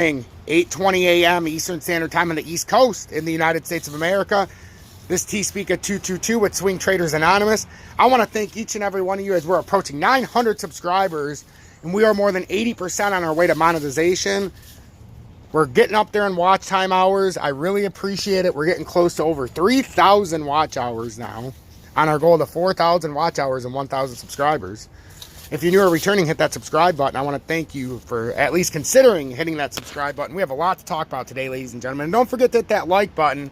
8:20 a.m. Eastern Standard Time on the East Coast in the United States of America. This T-Speaker 222 with Swing Traders Anonymous. I want to thank each and every one of you as we're approaching 900 subscribers, and we are more than 80% on our way to monetization. We're getting up there in watch time hours. I really appreciate it. We're getting close to over 3,000 watch hours now on our goal to 4,000 watch hours and 1,000 subscribers. If you're new or returning, hit that subscribe button. I want to thank you for at least considering hitting that subscribe button. We have a lot to talk about today, ladies and gentlemen. And don't forget to hit that like button.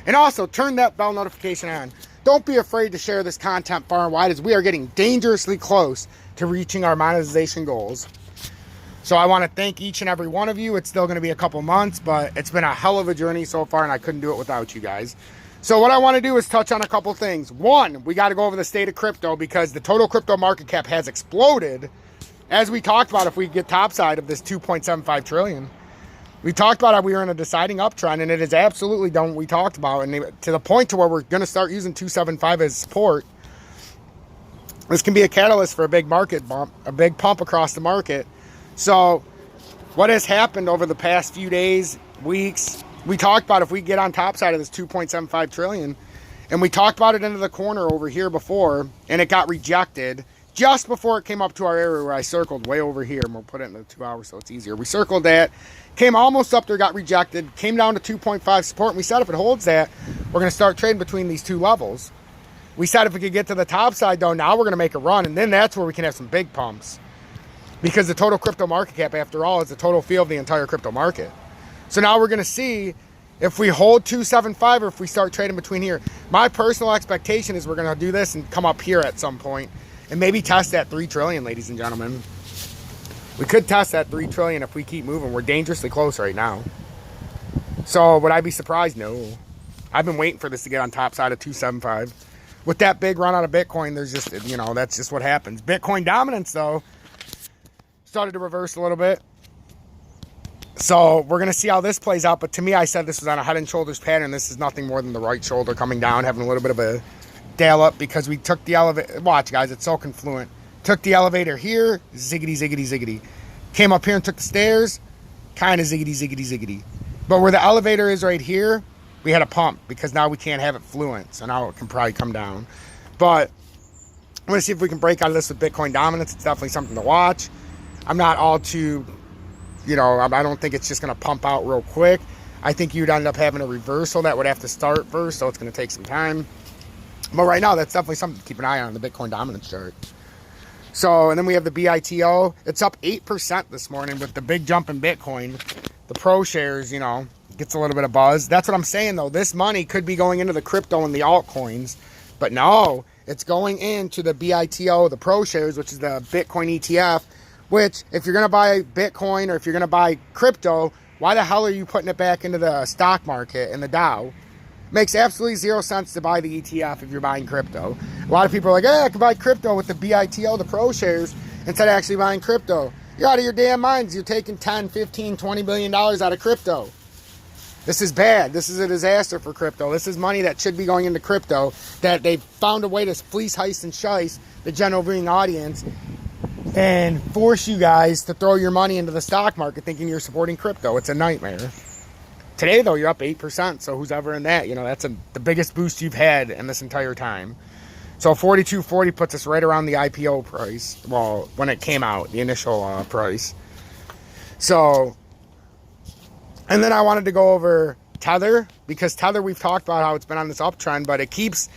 And also, turn that bell notification on. Don't be afraid to share this content far and wide, as we are getting dangerously close to reaching our monetization goals. So I want to thank each and every one of you. It's still going to be a couple months, but it's been a hell of a journey so far, and I couldn't do it without you guys. So what I want to do is touch on a couple things. One, we got to go over the state of crypto, because the total crypto market cap has exploded. As we talked about, if we get topside of this 2.75 trillion, we talked about how we were in a deciding uptrend, and it has absolutely done what we talked about, and to the point to where we're going to start using 275 as support. This can be a catalyst for a big market bump, a big pump across the market. So what has happened over the past few days, weeks, we talked about if we get on top side of this 2.75 trillion, and we talked about it into the corner over here before, and it got rejected just before it came up to our area where I circled way over here, and we'll put it in the 2 hours so it's easier. We circled that, came almost up there, got rejected, came down to 2.5 support, and we said if it holds that, we're going to start trading between these two levels. We said if we could get to the top side, though, now we're going to make a run, and then that's where we can have some big pumps. Because the total crypto market cap, after all, is the total fee of the entire crypto market. So now we're going to see if we hold 275 or if we start trading between here. My personal expectation is we're going to do this and come up here at some point and maybe test that 3 trillion, ladies and gentlemen. We could test that 3 trillion if we keep moving. We're dangerously close right now. So would I be surprised? No. I've been waiting for this to get on top side of 275. With that big run out of Bitcoin, there's just, you know, that's just what happens. Bitcoin dominance, though, started to reverse a little bit. So we're going to see how this plays out. But to me, I said this was on a head and shoulders pattern. This is nothing more than the right shoulder coming down, having a little bit of a dial up, because we took the elevator. Watch, guys, it's so confluent. Took the elevator here, ziggity, ziggity, ziggity. Came up here and took the stairs, kind of ziggity, ziggity, ziggity. But where the elevator is right here, we had a pump, because now we can't have it fluent. So now it can probably come down. But I'm going to see if we can break out of this with Bitcoin dominance. It's definitely something to watch. I'm not all too, you know, I don't think it's just going to pump out real quick. I think you'd end up having a reversal that would have to start first, so it's going to take some time. But right now, that's definitely something to keep an eye on, the Bitcoin dominance chart. So, and then we have the BITO. It's up 8% this morning with the big jump in Bitcoin. The pro shares, you know, gets a little bit of buzz. That's what I'm saying, though. This money could be going into the crypto and the altcoins. But no, it's going into the BITO, the pro shares, which is the Bitcoin ETF. Which, if you're going to buy Bitcoin or if you're going to buy crypto, why the hell are you putting it back into the stock market and the Dow? Makes absolutely zero sense to buy the ETF if you're buying crypto. A lot of people are like, hey, I can buy crypto with the BITO, the pro shares, instead of actually buying crypto. You're out of your damn minds. You're taking 10, 15, $20 billion out of crypto. This is bad. This is a disaster for crypto. This is money that should be going into crypto, that they've found a way to fleece, heist, and shice the general viewing audience and force you guys to throw your money into the stock market thinking you're supporting crypto. It's a nightmare. Today, though, you're up 8%, so who's ever in that? You know, that's the biggest boost you've had in this entire time. So 42.40 puts us right around the IPO price. Well, when it came out, the initial price. So, and then I wanted to go over Tether, because Tether, we've talked about how it's been on this uptrend, but it keeps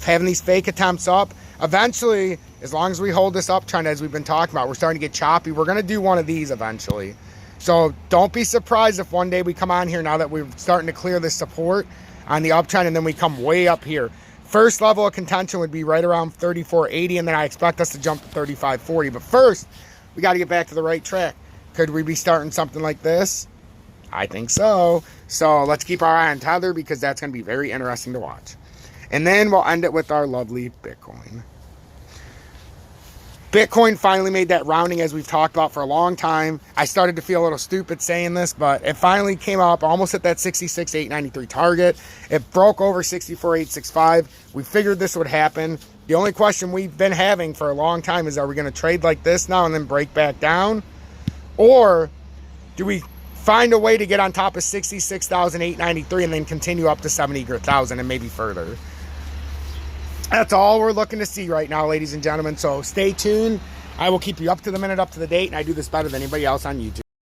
having these fake attempts up. Eventually, as long as we hold this uptrend as we've been talking about, we're starting to get choppy. We're going to do one of these eventually. So don't be surprised if one day we come on here, now that we're starting to clear this support on the uptrend, and then we come way up here. First level of contention would be right around 34.80, and then I expect us to jump to 35.40. But first, we got to get back to the right track. Could we be starting something like this? I think so. So let's keep our eye on Tether, because that's going to be very interesting to watch. And then we'll end it with our lovely Bitcoin. Bitcoin finally made that rounding, as we've talked about for a long time. I started to feel a little stupid saying this, but it finally came up, almost at that 66,893 target. It broke over 64,865. We figured this would happen. The only question we've been having for a long time is, are we going to trade like this now and then break back down? Or do we find a way to get on top of 66,893 and then continue up to 70,000 and maybe further. That's all we're looking to see right now, ladies and gentlemen. So stay tuned. I will keep you up to the minute, up to the date, and I do this better than anybody else on YouTube.